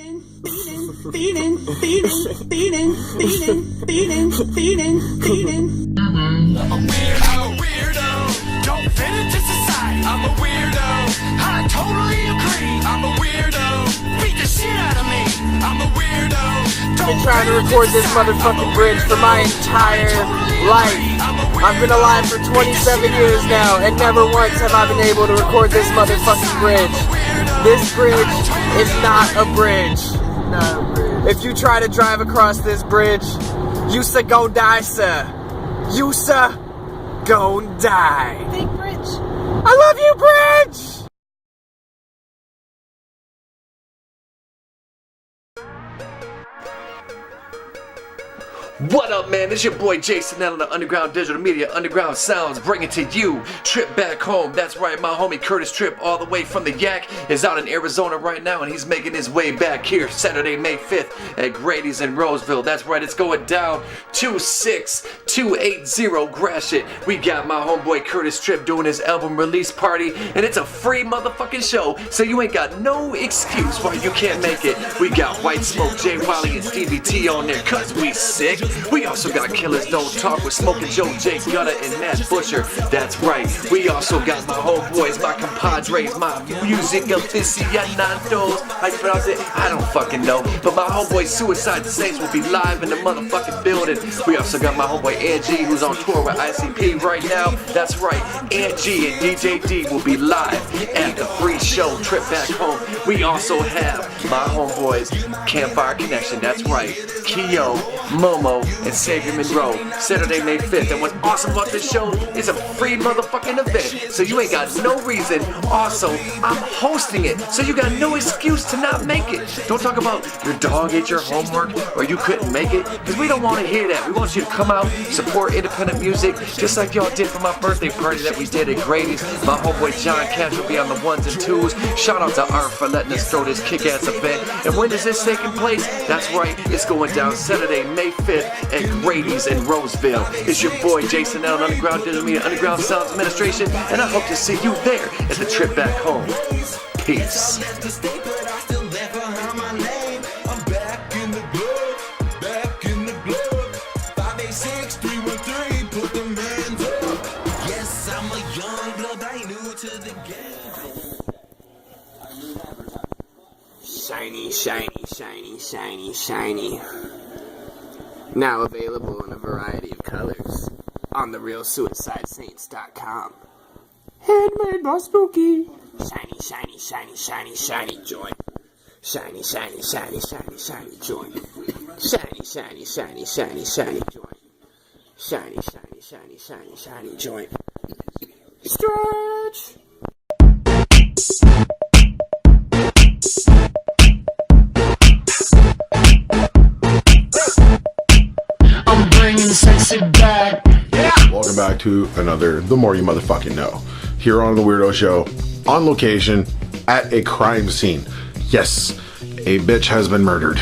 I'm a weirdo, don't fit into society. I'm a weirdo, I totally agree. I'm a weirdo, beat the shit out of me. I'm a weirdo. I've been trying to record this motherfucking bridge for my entire life. I've been alive for 27 years now, and never once have I been able to record this motherfucking bridge. This bridge is not a bridge. If you try to drive across this bridge, you'sa gon' die, sir. Yousa gon' die. Big bridge. I love you, bridge! What up, man? It's your boy Jason out on the Underground Digital Media, Underground Sounds, bringing to you Trip Back Home. That's right, my homie Kurtis Tripp, all the way from the Yak, is out in Arizona right now, and he's making his way back here Saturday, May 5th at Grady's in Roseville. That's right, it's going down 26280 Gratiot. We got my homeboy Kurtis Tripp doing his album release party, and it's a free motherfucking show, so you ain't got no excuse why you can't make it. We got White Smoke, Jay Wiley, and Stevie T on there, cause we sick. We also got Killers Don't Talk with Smoking Joe, Jake Gutter, and Matt Butcher. That's right. We also got my homeboys, my compadres, my music aficionados. How you pronounce it? I don't fucking know. But my homeboy Suicide Saints will be live in the motherfucking building. We also got my homeboy Angie, who's on tour with ICP right now. That's right. Angie and DJ D will be live at the free show Trip Back Home. We also have my homeboys Campfire Connection. That's right. Keo, Momo, and Xavier Monroe, Saturday, May 5th. And what's awesome about this show is a free motherfucking event, so you ain't got no reason. Also, I'm hosting it, so you got no excuse to not make it. Don't talk about your dog ate your homework or you couldn't make it, because we don't want to hear that. We want you to come out, support independent music, just like y'all did for my birthday party that we did at Grady's. My homeboy John Cash will be on the ones and twos. Shout out to Art for letting us throw this kick-ass event. And when is this taking place? That's right, it's going down Saturday, May 5th at Grady's in Roseville. It's your boy Jason out on Underground Digital Media, Underground Sounds Administration, and I hope to see you there at the Trip Back Home. Peace. Shiny, shiny, shiny, shiny, shiny. Now available in a variety of colors on therealsuicidesaints.com. Handmade by Spookie. Shiny, shiny, shiny, shiny, shiny joint. Shiny, shiny, shiny, shiny, shiny joint. Shiny, shiny, shiny, shiny, shiny joint. Shiny, shiny, shiny, shiny, shiny joint. Stretch! Sexy back. Yeah. Welcome back to another The More You Motherfucking Know. Here on The Weirdo Show, on location, at a crime scene. Yes, a bitch has been murdered.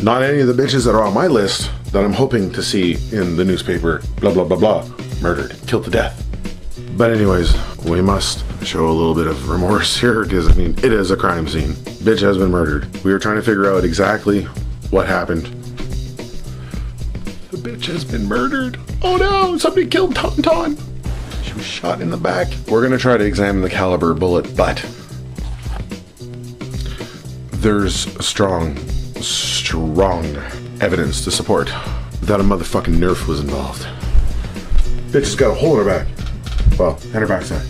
Not any of the bitches that are on my list that I'm hoping to see in the newspaper, blah, blah, blah, blah, murdered, killed to death. But anyways, we must show a little bit of remorse here, because, I mean, it is a crime scene. Bitch has been murdered. We were trying to figure out exactly what happened. The bitch has been murdered. Oh no, somebody killed Tauntaun. She was shot in the back. We're gonna try to examine the caliber bullet, but there's strong evidence to support that a motherfucking Nerf was involved. Bitch has got a hole in her back. Well, and her backside.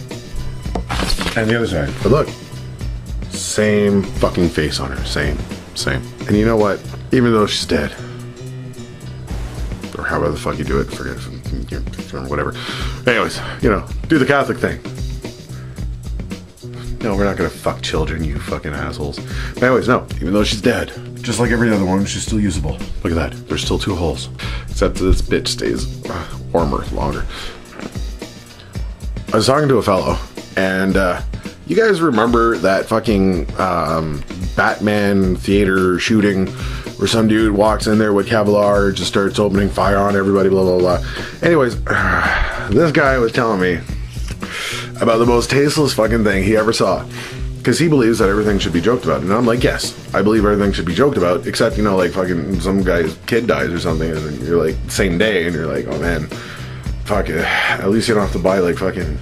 And the other side. But look, same fucking face on her. Same. And you know what? Even though she's dead, or however the fuck you do it, forget it, whatever. Anyways, you know, do the Catholic thing. No, we're not gonna fuck children, you fucking assholes. But anyways, no, even though she's dead, just like every other one, she's still usable. Look at that, there's still 2 holes. Except that this bitch stays warmer longer. I was talking to a fellow, and you guys remember that fucking Batman theater shooting where some dude walks in there with Kevlar, just starts opening fire on everybody, blah, blah, blah. Anyways, this guy was telling me about the most tasteless fucking thing he ever saw. Because he believes that everything should be joked about. And I'm like, yes, I believe everything should be joked about, except, you know, like fucking some guy's kid dies or something, and then you're like, same day, and you're like, oh man, fuck it. At least you don't have to buy like fucking,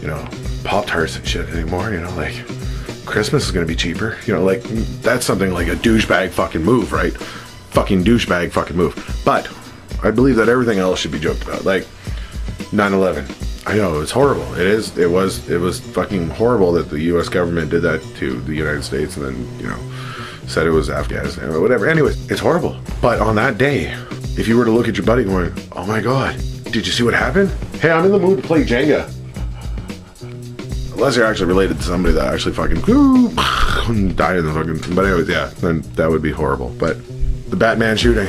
you know, Pop-Tarts and shit anymore, you know, like Christmas is gonna be cheaper. You know, like that's something like a douchebag fucking move, right? Fucking douchebag fucking move. But I believe that everything else should be joked about. Like 9/11. I know, it's horrible. It was fucking horrible that the US government did that to the United States and then, you know, said it was Afghanistan or whatever. Anyways, it's horrible. But on that day, if you were to look at your buddy going, oh my God, did you see what happened? Hey, I'm in the mood to play Jenga. Unless you're actually related to somebody that actually fucking died in the fucking, but anyways, yeah, then that would be horrible. But the Batman shooting,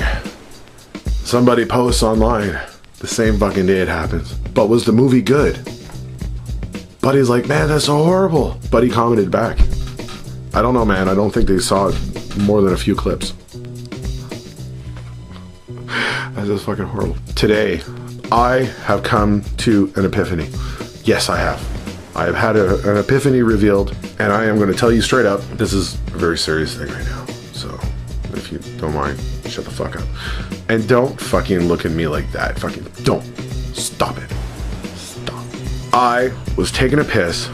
somebody posts online the same fucking day it happens. But was the movie good? Buddy's like, man, that's so horrible. Buddy commented back, I don't know, man. I don't think they saw more than a few clips. That's just fucking horrible. Today, I have come to an epiphany. Yes, I have. I have had an epiphany revealed, and I am going to tell you straight up, this is a very serious thing right now. So, if you don't mind, shut the fuck up. And don't fucking look at me like that. Fucking don't. Stop it. Stop. I was taking a piss,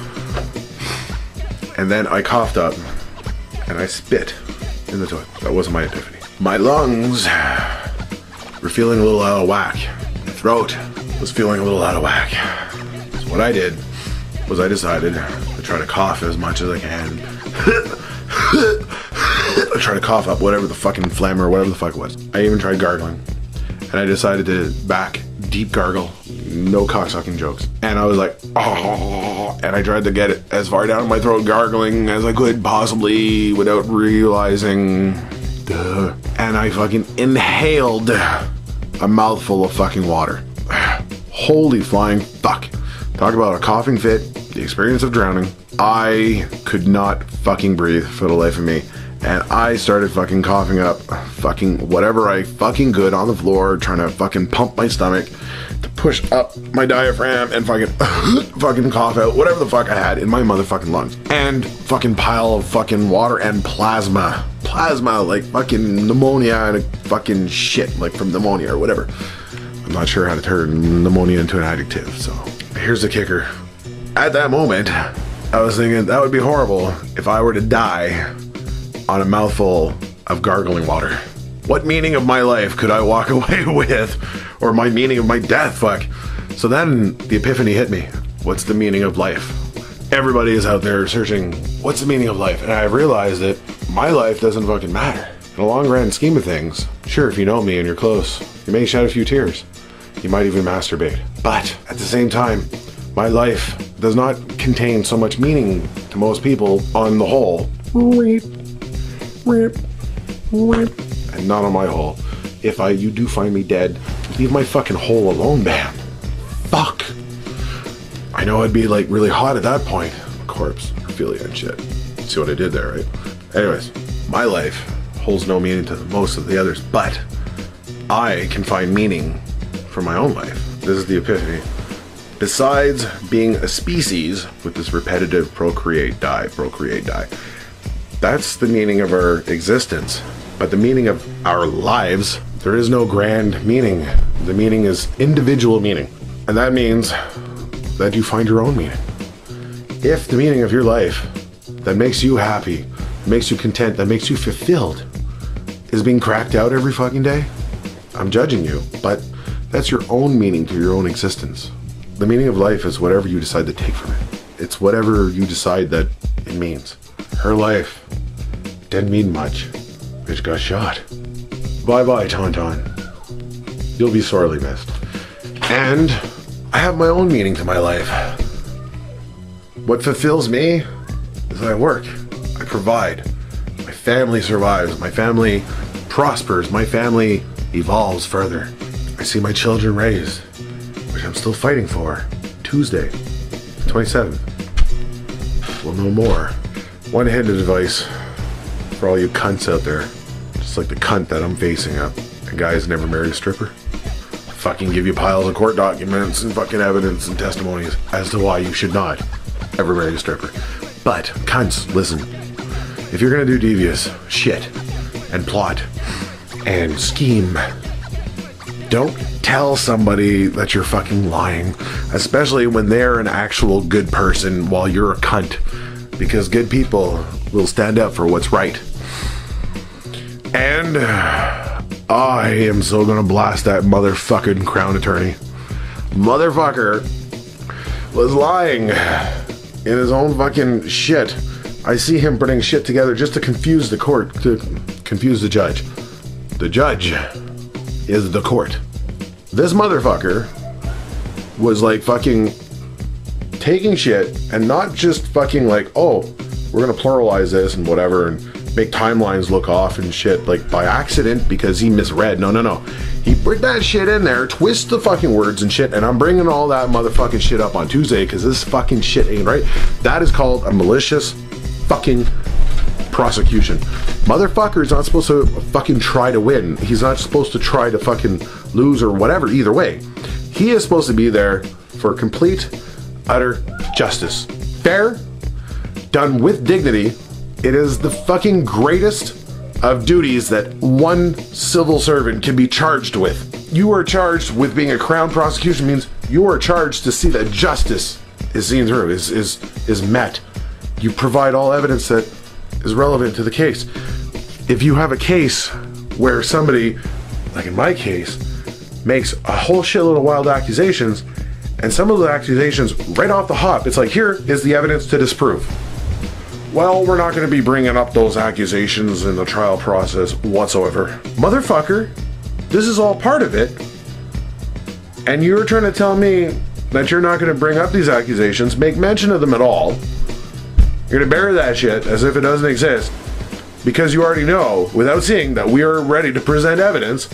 and then I coughed up, and I spit in the toilet. That wasn't my epiphany. My lungs were feeling a little out of whack. My throat was feeling a little out of whack. So what I did was I decided to try to cough as much as I can. I tried to cough up whatever the fucking phlegm or whatever the fuck it was. I even tried gargling. And I decided to back deep gargle. No cocksucking jokes. And I was like, oh, and I tried to get it as far down my throat gargling as I could possibly without realizing. Duh. And I fucking inhaled a mouthful of fucking water. Holy flying fuck. Talk about a coughing fit, the experience of drowning. I could not fucking breathe for the life of me. And I started fucking coughing up fucking whatever I fucking could on the floor, trying to fucking pump my stomach to push up my diaphragm and fucking cough out whatever the fuck I had in my motherfucking lungs. And fucking pile of fucking water and plasma. Plasma, like fucking pneumonia and fucking shit, like from pneumonia or whatever. I'm not sure how to turn pneumonia into an adjective, so. Here's the kicker. At that moment, I was thinking that would be horrible if I were to die on a mouthful of gargling water. What meaning of my life could I walk away with? Or my meaning of my death, fuck. So then the epiphany hit me. What's the meaning of life? Everybody is out there searching, what's the meaning of life? And I realized that my life doesn't fucking matter. In the long grand scheme of things, sure, if you know me and you're close, you may shed a few tears. You might even masturbate. But at the same time, my life does not contain so much meaning to most people on the whole. And not on my hole. If you do find me dead, leave my fucking hole alone, man. Fuck. I know I'd be like really hot at that point. Corpse, Ophelia and shit. See what I did there, right? Anyways, my life holds no meaning to most of the others, but I can find meaning for my own life. This is the epiphany. Besides being a species with this repetitive procreate, die, that's the meaning of our existence. But the meaning of our lives, there is no grand meaning. The meaning is individual meaning. And that means that you find your own meaning. If the meaning of your life that makes you happy, makes you content, that makes you fulfilled is being cracked out every fucking day, I'm judging you, but that's your own meaning to your own existence. The meaning of life is whatever you decide to take from it. It's whatever you decide that it means. Her life didn't mean much. Bitch got shot. Bye-bye, Tauntaun. You'll be sorely missed. And I have my own meaning to my life. What fulfills me is that I work. I provide. My family survives. My family prospers. My family evolves further. I see my children raised, which I'm still fighting for. Tuesday, 27th. We'll know more. One hint of advice for all you cunts out there. Just like the cunt that I'm facing up. A guy who's never married a stripper. Fucking give you piles of court documents and fucking evidence and testimonies as to why you should not ever marry a stripper. But, cunts, listen. If you're gonna do devious shit and plot and scheme, don't tell somebody that you're fucking lying, especially when they're an actual good person while you're a cunt, because good people will stand up for what's right. And I am so gonna blast that motherfucking Crown Attorney. Motherfucker was lying in his own fucking shit. I see him putting shit together just to confuse the court, to confuse the judge. The judge is the court. This motherfucker was like fucking taking shit and not just fucking like, oh, we're gonna pluralize this and whatever and make timelines look off and shit like by accident because he misread. No. He put that shit in there, twist the fucking words and shit, and I'm bringing all that motherfucking shit up on Tuesday because this fucking shit ain't right. That is called a malicious fucking prosecution. Motherfucker is not supposed to fucking try to win. He's not supposed to try to fucking lose or whatever, either way. He is supposed to be there for complete, utter justice. Fair, done with dignity. It is the fucking greatest of duties that one civil servant can be charged with. You are charged with being a crown prosecution means you are charged to see that justice is seen through, is met. You provide all evidence that is relevant to the case. If you have a case where somebody, like in my case, makes a whole shitload of wild accusations, and some of the accusations right off the hop, it's like, here is the evidence to disprove. Well, we're not going to be bringing up those accusations in the trial process whatsoever. Motherfucker, this is all part of it. And you're trying to tell me that you're not going to bring up these accusations, make mention of them at all. You're going to bury that shit as if it doesn't exist. Because you already know, without seeing, that we are ready to present evidence.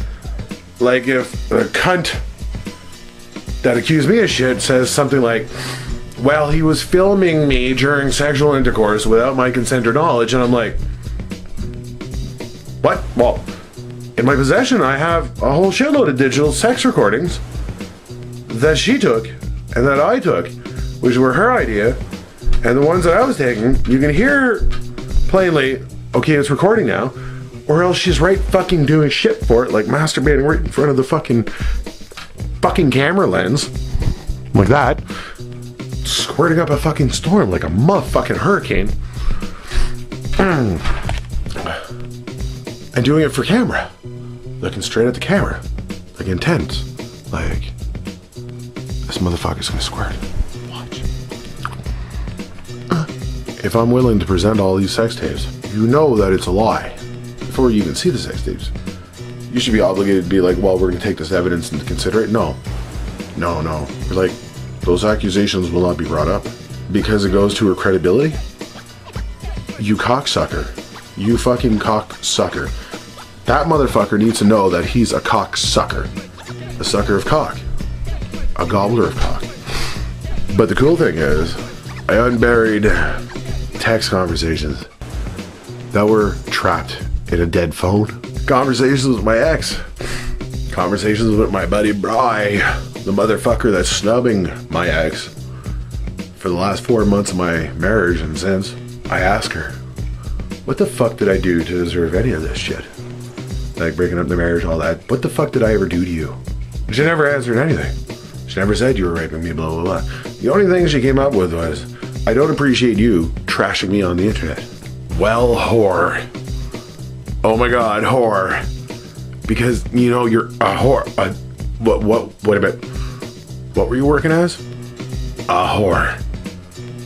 Like if a cunt that accused me of shit says something like, well, he was filming me during sexual intercourse without my consent or knowledge, and I'm like, what? Well, in my possession, I have a whole shitload of digital sex recordings that she took and that I took, which were her idea, and the ones that I was taking, you can hear plainly, okay, it's recording now, or else she's right fucking doing shit for it, like masturbating right in front of the fucking camera lens, like that. Squirting up a fucking storm like a motherfucking hurricane. And doing it for camera. Looking straight at the camera. Like intense. Like, this motherfucker's gonna squirt. Watch. If I'm willing to present all these sex tapes, you know that it's a lie. Before you even see the sex tapes. You should be obligated to be like, well, we're gonna take this evidence into consider it. No. You're like, those accusations will not be brought up because it goes to her credibility. You cocksucker. You fucking cocksucker. That motherfucker needs to know that he's a cocksucker. A sucker of cock. A gobbler of cock. But the cool thing is, I unburied text conversations that were trapped in a dead phone. Conversations with my ex. Conversations with my buddy Bry, the motherfucker that's snubbing my ex for the last 4 months of my marriage, and since I ask her, what the fuck did I do to deserve any of this shit? Like breaking up the marriage, all that. What the fuck did I ever do to you? She never answered anything. She never said you were raping me, blah, blah, blah. The only thing she came up with was, I don't appreciate you trashing me on the internet. Well, whore. Oh my god, whore. Because, you know, you're a whore. Wait a minute. What were you working as? A whore.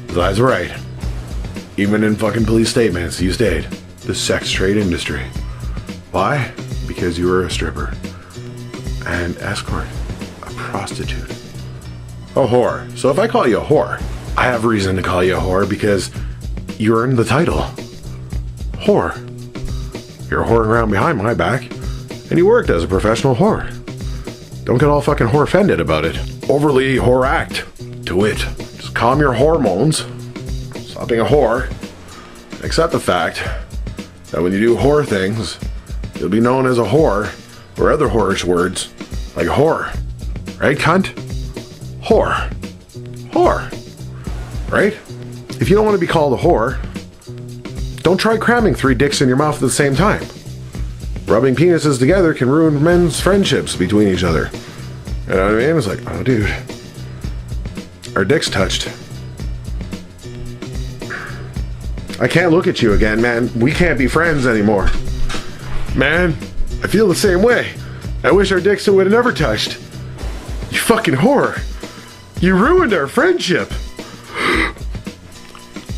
That's right. Even in fucking police statements, you stayed. The sex trade industry. Why? Because you were a stripper. An escort. A prostitute. A whore. So if I call you a whore, I have reason to call you a whore because you earned the title. Whore. You're whoring around behind my back, and you worked as a professional whore. Don't get all fucking whore offended about it. Overly whore act to it. Just calm your hormones. Stop being a whore. Accept the fact that when you do whore things, you'll be known as a whore or other whorish words like whore. Right, cunt? Whore. Whore. Right? if you don't want to be called a whore, don't try cramming 3 dicks in your mouth at the same time. Rubbing penises together can ruin men's friendships between each other. You know what I mean? It's like, oh dude, our dicks touched. I can't look at you again, man. We can't be friends anymore. Man, I feel the same way. I wish our dicks would have never touched. You fucking whore. You ruined our friendship.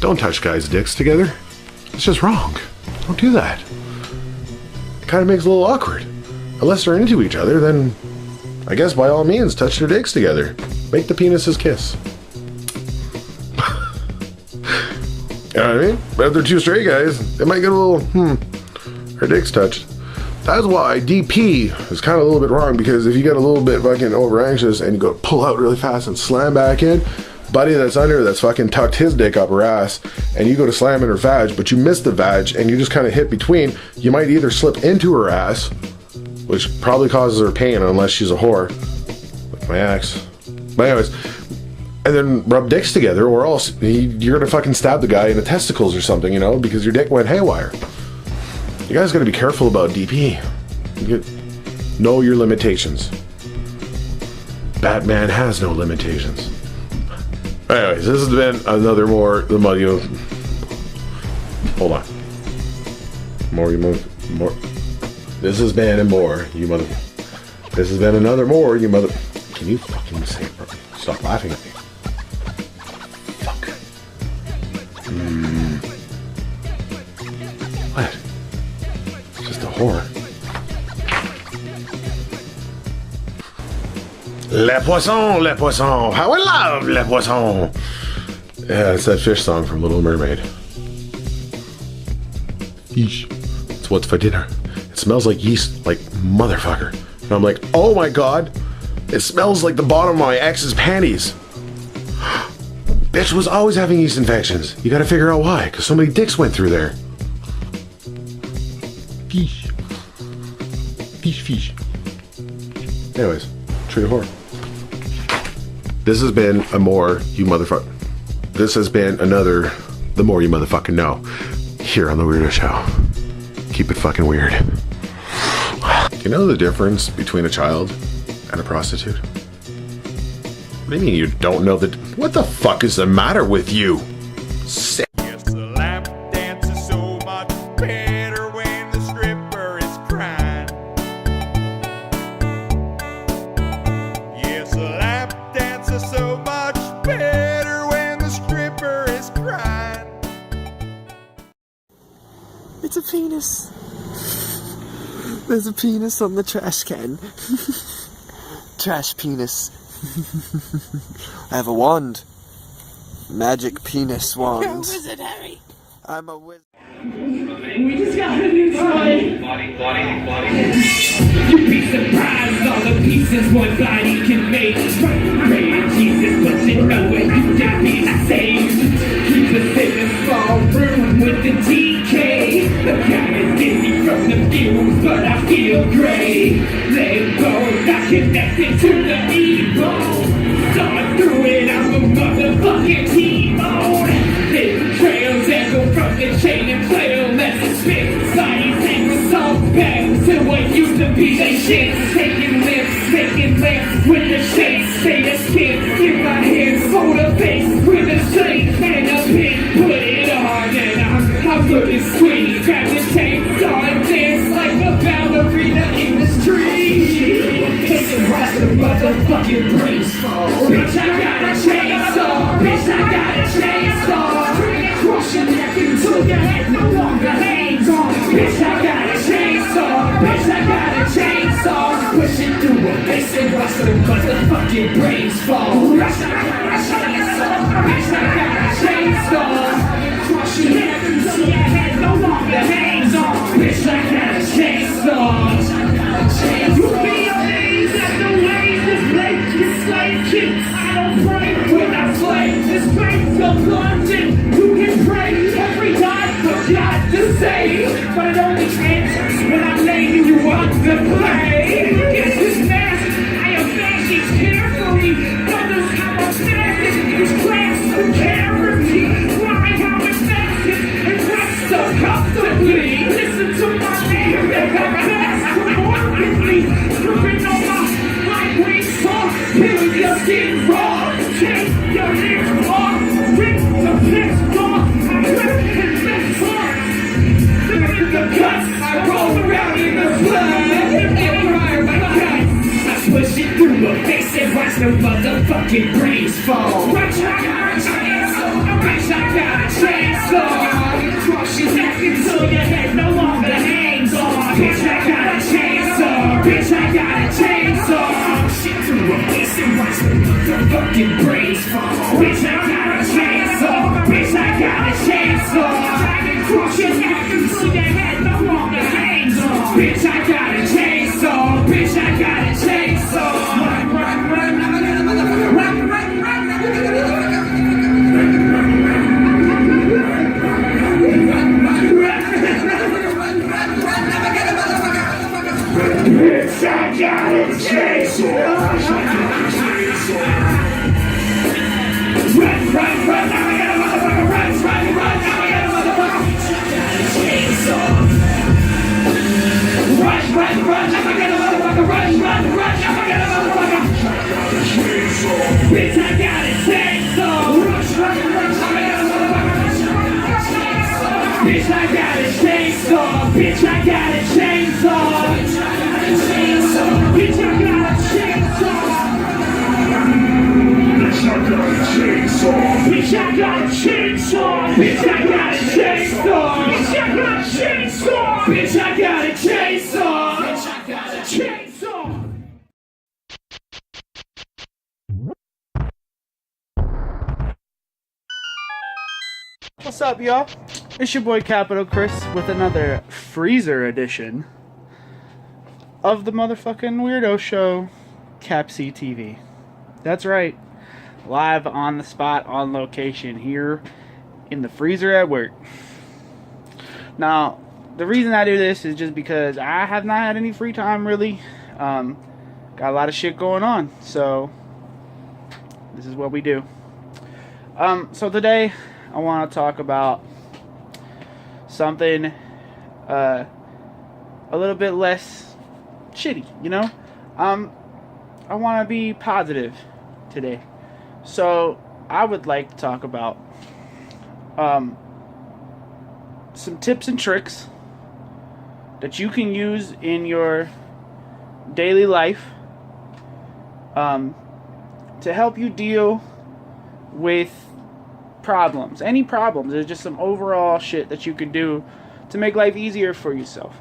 Don't touch guys' dicks together. It's just wrong. Don't do that. It kind of makes it a little awkward. Unless they're into each other, then I guess by all means, touch their dicks together. Make the penises kiss. You know what I mean? But if they're 2 straight guys, they might get a little, her dick's touched. That's why DP is kind of a little bit wrong, because if you get a little bit fucking over anxious and you go pull out really fast and slam back in, buddy that's under that's fucking tucked his dick up her ass, and you go to slam in her vag, but you miss the vag and you just kind of hit between, you might either slip into her ass, which probably causes her pain unless she's a whore, like my ex. But anyways, and then rub dicks together, or else you're gonna fucking stab the guy in the testicles or something, you know, because your dick went haywire. You guys gotta be careful about DP. Know your limitations. Batman has no limitations. Anyways, this has been another more. Hold on. More. This has been a more. This has been another more. You mother. Can you fucking say it, bro? Stop laughing at me. Fuck. What? Just a whore. Le poisson, le poisson. How I love le poisson. Yeah, it's that fish song from Little Mermaid. Fish. It's what's for dinner. It smells like yeast, like motherfucker. And I'm like, oh my god. It smells like the bottom of my ex's panties. Bitch was always having yeast infections. You gotta figure out why, because so many dicks went through there. Fish. Fish. Anyways, treat a whore. This has been a more you motherfucker. This has been another the more you motherfucking know here on the Weirdo Show. Keep it fucking weird. You know the difference between a child and a prostitute? What do you mean you don't know that? What the fuck is the matter with you? Sick. Yes, the lap dance is so much better when the stripper is crying. Yes, the lap dance is so much better when the stripper is crying. It's a penis. There's a penis on the trash can. Trash penis. I have a wand. Magic penis wand. You're a wizard, Harry. I'm a wizard. We just got a new toy. You'd be surprised all the pieces one body can make. Pray Jesus, but you know it, you can be saved. Keep us in a small room with the TK. The guy is dizzy from the fumes, but I feel great. Leg bones not connected to the evil. Start through it, I'm a motherfucking T-bone. Hidden trails echo from the chain and flail. Let's spit bodies and assault back to what used to be they shit. Taking lips with the shakes. Say the skin in my hands, hold a face with a shake and a pin. Put it on and I'm good and sweet. Grab the chainsaw and dance like a ballerina in the street. Take the rest of the motherfucking brains fall. Bitch, I got a chainsaw. Bitch, I got a chainsaw. Crush your neck until your head no longer hangs on. Bitch, I got a chainsaw. Bitch, I got a chainsaw. Pushing through a face and rush the motherfucking brains fall. Bitch, I got a chainsaw. Bitch, I got a chainsaw. Crush your neck until your head no longer hangs on. Bitch, I got a chainsaw. You'll be amazed at the ways this place is slave shit. I don't pray when I slay. This place of London. You can pray every God for God to save, but it only answers when I'm laying you up to play. Against this mask, I am bashing carefully from the no motherfucking brains fall. Bitch, I got a chainsaw. Bitch, I got a chainsaw. Crush your neck until your head no longer hangs on. Bitch, I got a chainsaw. Bitch, I got a chainsaw. Shit through a piece and watch the motherfucking brains fall. Bitch, I got a chainsaw. Bitch, I got a chainsaw. Crush your neck until your head no longer hangs on. Bitch, I got a chainsaw. Bitch, I got a chainsaw. Run, run, run, I'm gonna motherfucker run, run, run, bitch, I got a chainsaw. Run, run, run, now I got a motherfucker. Run, run, run, now I got a motherfucker. Chainsaw. Run, run, run, now I got a motherfucker. Run, run, run, now I got a motherfucker. Bitch, I got a chainsaw. Rush, run, run, now I got a motherfucker. Bitch, I got a chainsaw. Bitch, I got a chainsaw. Bitch, I got a chainsaw. Bitch, I got a chainsaw. Bitch, I got a chainsaw. Bitch, I got a chainsaw. Bitch, I got a chainsaw. Bitch, I got a chainsaw. Bitch, I got a chainsaw. What's up, y'all? It's your boy Capital Chris with another freezer edition of the motherfucking Weirdo Show, Capc TV. That's right. Live on the spot, on location, here in the freezer at work. Now, the reason I do this is just because I have not had any free time, really. Got a lot of shit going on, so this is what we do. So today, I want to talk about something a little bit less shitty, you know? I want to be positive today. So, I would like to talk about some tips and tricks that you can use in your daily life to help you deal with problems. Any problems. There's just some overall shit that you can do to make life easier for yourself.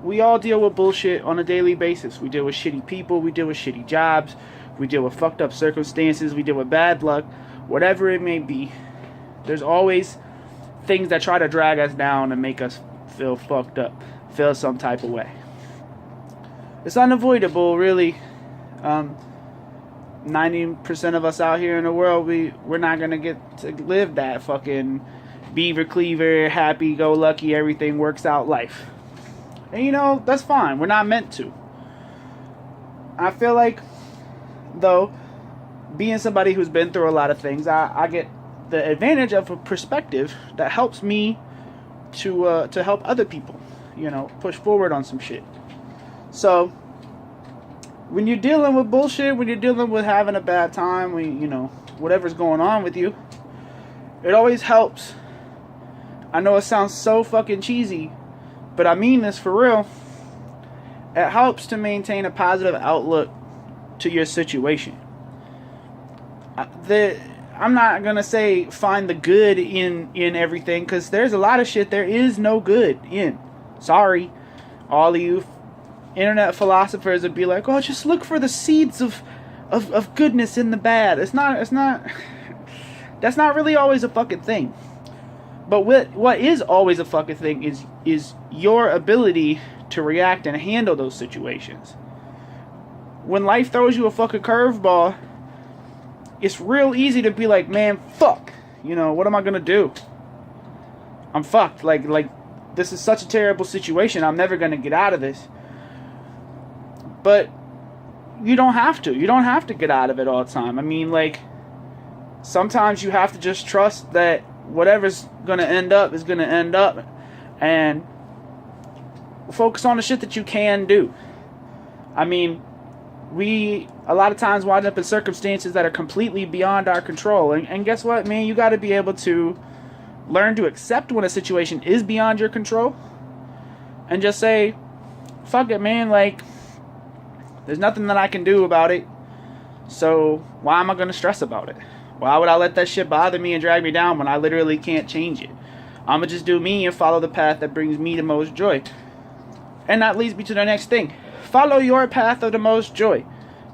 We all deal with bullshit on a daily basis. We deal with shitty people. We deal with shitty jobs. We deal with fucked up circumstances. We deal with bad luck. Whatever it may be. There's always things that try to drag us down and make us feel fucked up. Feel some type of way. It's unavoidable, really. 90% of us out here in the world, we're not going to get to live that fucking beaver cleaver, happy-go-lucky, everything works out life. And you know, that's fine. We're not meant to. I feel like, though, being somebody who's been through a lot of things, I get the advantage of a perspective that helps me to help other people, you know, push forward on some shit. So, when you're dealing with bullshit, when you're dealing with having a bad time, when, you know, whatever's going on with you, it always helps. I know it sounds so fucking cheesy, but I mean this for real. It helps to maintain a positive outlook to your situation. I'm not going to say find the good in everything, because there's a lot of shit there is no good in. Sorry, all of you internet philosophers would be like, oh, just look for the seeds of goodness in the bad. It's not, that's not really always a fucking thing. But what is always a fucking thing is your ability to react and handle those situations. When life throws you a fucking curveball, it's real easy to be like, man, fuck. You know, what am I gonna do? I'm fucked. Like this is such a terrible situation. I'm never gonna get out of this. But you don't have to. You don't have to get out of it all the time. I mean, like, sometimes you have to just trust that whatever's going to end up is going to end up, and focus on the shit that you can do. I mean, we a lot of times wind up in circumstances that are completely beyond our control, and guess what, man? You got to be able to learn to accept when a situation is beyond your control, and just say, fuck it, man, like, there's nothing that I can do about it. So why am I going to stress about it? Why would I let that shit bother me and drag me down when I literally can't change it? I'm going to just do me and follow the path that brings me the most joy. And that leads me to the next thing. Follow your path of the most joy.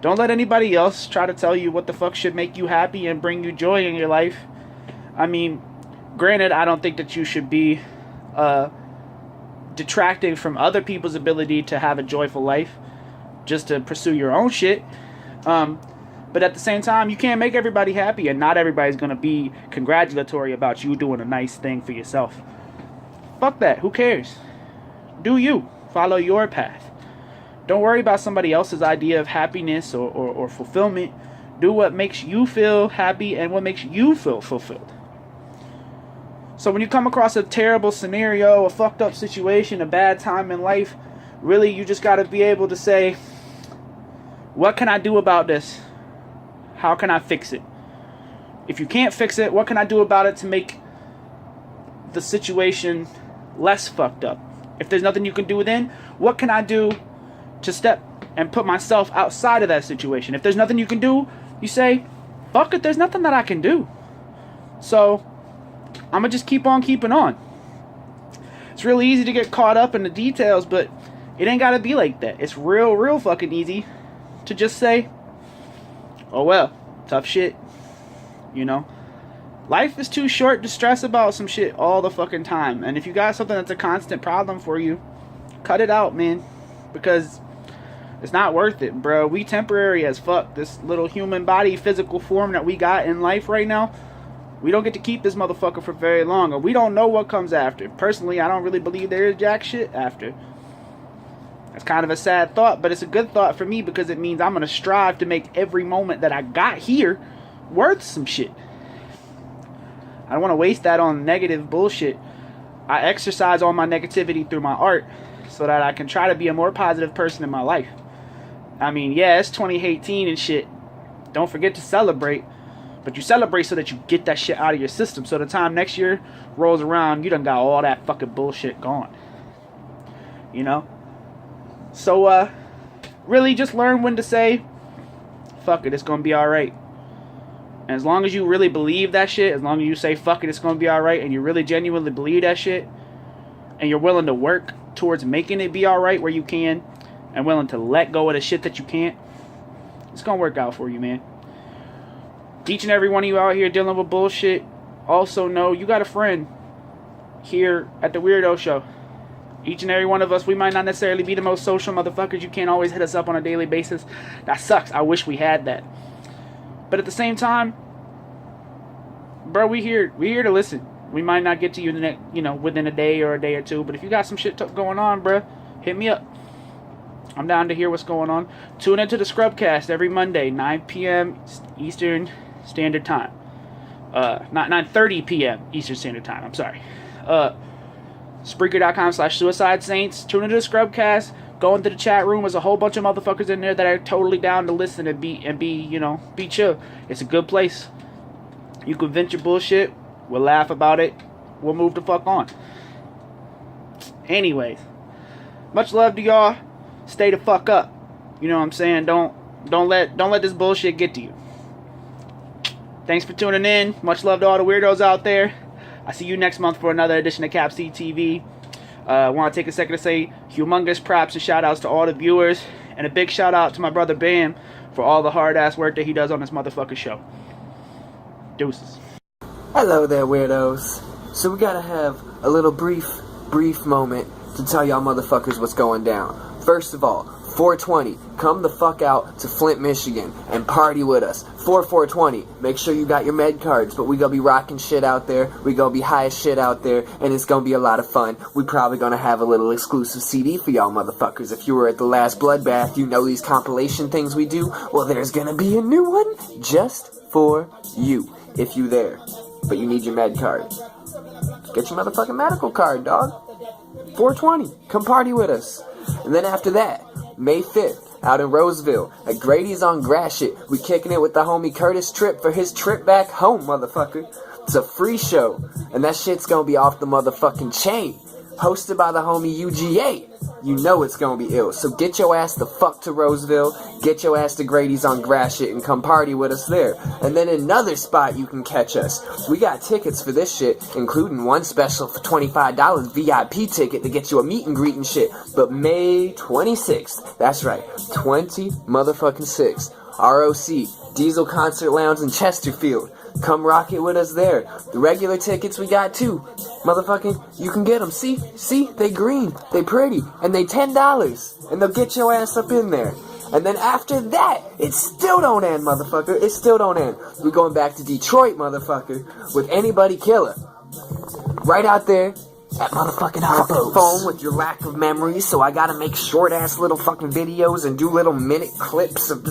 Don't let anybody else try to tell you what the fuck should make you happy and bring you joy in your life. I mean, granted, I don't think that you should be detracting from other people's ability to have a joyful life just to pursue your own shit. But at the same time, you can't make everybody happy, and not everybody's going to be congratulatory about you doing a nice thing for yourself. Fuck that. Who cares? Do you. Follow your path. Don't worry about somebody else's idea of happiness or fulfillment. Do what makes you feel happy and what makes you feel fulfilled. So when you come across a terrible scenario, a fucked up situation, a bad time in life, really you just got to be able to say, what can I do about this? How can I fix it? If you can't fix it, what can I do about it to make the situation less fucked up? If there's nothing you can do then, what can I do to step and put myself outside of that situation? If there's nothing you can do, you say, fuck it, there's nothing that I can do. So I'm going to just keep on keeping on. It's really easy to get caught up in the details, but it ain't got to be like that. It's real fucking easy to just say, oh well, tough shit. You know? Life is too short to stress about some shit all the fucking time. And if you got something that's a constant problem for you, cut it out, man. Because it's not worth it, bro. We temporary as fuck. This little human body, physical form that we got in life right now, we don't get to keep this motherfucker for very long. Or we don't know what comes after. Personally, I don't really believe there is jack shit after. That's kind of a sad thought, but it's a good thought for me because it means I'm going to strive to make every moment that I got here worth some shit. I don't want to waste that on negative bullshit. I exercise all my negativity through my art so that I can try to be a more positive person in my life. I mean, yeah, it's 2018 and shit. Don't forget to celebrate. But you celebrate so that you get that shit out of your system. So the time next year rolls around, you done got all that fucking bullshit gone. You know? So, really just learn when to say, fuck it, it's gonna be alright. And as long as you really believe that shit, as long as you say, fuck it, it's gonna be alright, and you really genuinely believe that shit, and you're willing to work towards making it be alright where you can, and willing to let go of the shit that you can't, it's gonna work out for you, man. Each and every one of you out here dealing with bullshit, also know you got a friend here at the Weirdo Show. Each and every one of us, we might not necessarily be the most social motherfuckers. You can't always hit us up on a daily basis. That sucks. I wish we had that. But at the same time, bro, we here to listen. We might not get to you within a day or a day or two. But if you got some shit going on, bro, hit me up. I'm down to hear what's going on. Tune into the Scrubcast every Monday, 9 p.m. Eastern Standard Time. Not 9:30 p.m. Eastern Standard Time. I'm sorry. Spreaker.com/Suicide Saints. Tune into the Scrubcast. Go into the chat room. There's a whole bunch of motherfuckers in there that are totally down to listen and be chill. It's a good place. You can vent your bullshit. We'll laugh about it. We'll move the fuck on. Anyways, much love to y'all. Stay the fuck up. You know what I'm saying? Don't let this bullshit get to you. Thanks for tuning in. Much love to all the weirdos out there. I see you next month for another edition of Cap C TV. I want to take a second to say humongous props and shout outs to all the viewers. And a big shout out to my brother BAMbam for all the hard ass work that he does on this motherfucking show. Deuces. Hello there, weirdos. So we gotta have a little brief moment to tell y'all motherfuckers what's going down. First of all, 420, come the fuck out to Flint, Michigan, and party with us. 420, make sure you got your med cards, but we gonna be rocking shit out there, we gonna be high as shit out there, and it's gonna be a lot of fun. We probably gonna have a little exclusive CD for y'all motherfuckers. If you were at the last Bloodbath, you know these compilation things we do? Well, there's gonna be a new one just for you, if you there. But you need your med card. Get your motherfucking medical card, dog. 420, come party with us. And then after that, May 5th, out in Roseville, at Grady's on Gratiot, we kicking it with the homie Kurtis Tripp for his trip back home, motherfucker. It's a free show, and that shit's gonna be off the motherfucking chain. Hosted by the homie U.G.A. you know it's gonna be ill. So get your ass the fuck to Roseville, get your ass to Grady's on Gratiot, and come party with us there. And then another spot you can catch us. We got tickets for this shit, including one special for $25 VIP ticket to get you a meet and greet and shit. But May 26th, that's right, 20 motherfucking 6, ROC, Diesel Concert Lounge in Chesterfield. Come rock it with us there. The regular tickets we got too. Motherfucking, you can get them. See, they green, they pretty, and they $10. And they'll get your ass up in there. And then after that, it still don't end, motherfucker. It still don't end. We're going back to Detroit, motherfucker, with Anybody Killer. Right out there at motherfucking Harpo's. Phone with your lack of memory, so I gotta make short-ass little fucking videos and do little minute clips of...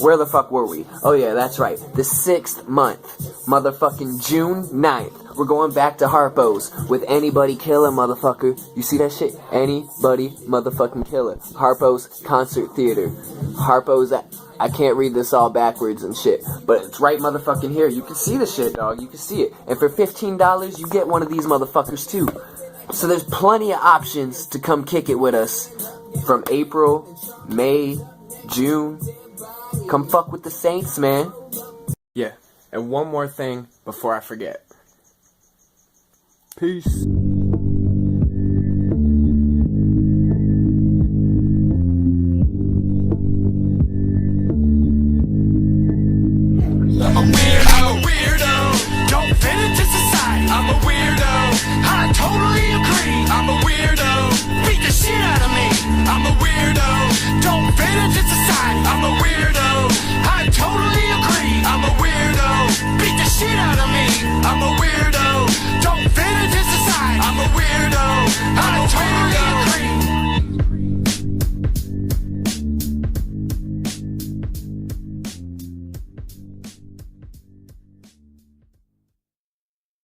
Where the fuck were we? Oh yeah, that's right. The 6th month. Motherfucking June 9th. We're going back to Harpo's with Anybody Killer, motherfucker. You see that shit? Anybody motherfucking Killer. Harpo's Concert Theater. Harpo's... I can't read this all backwards and shit, but it's right motherfucking here. You can see the shit, dog. You can see it. And for $15, you get one of these motherfuckers too. So there's plenty of options to come kick it with us from April, May, June. Come fuck with the Saints, man. Yeah, and one more thing before I forget. Peace.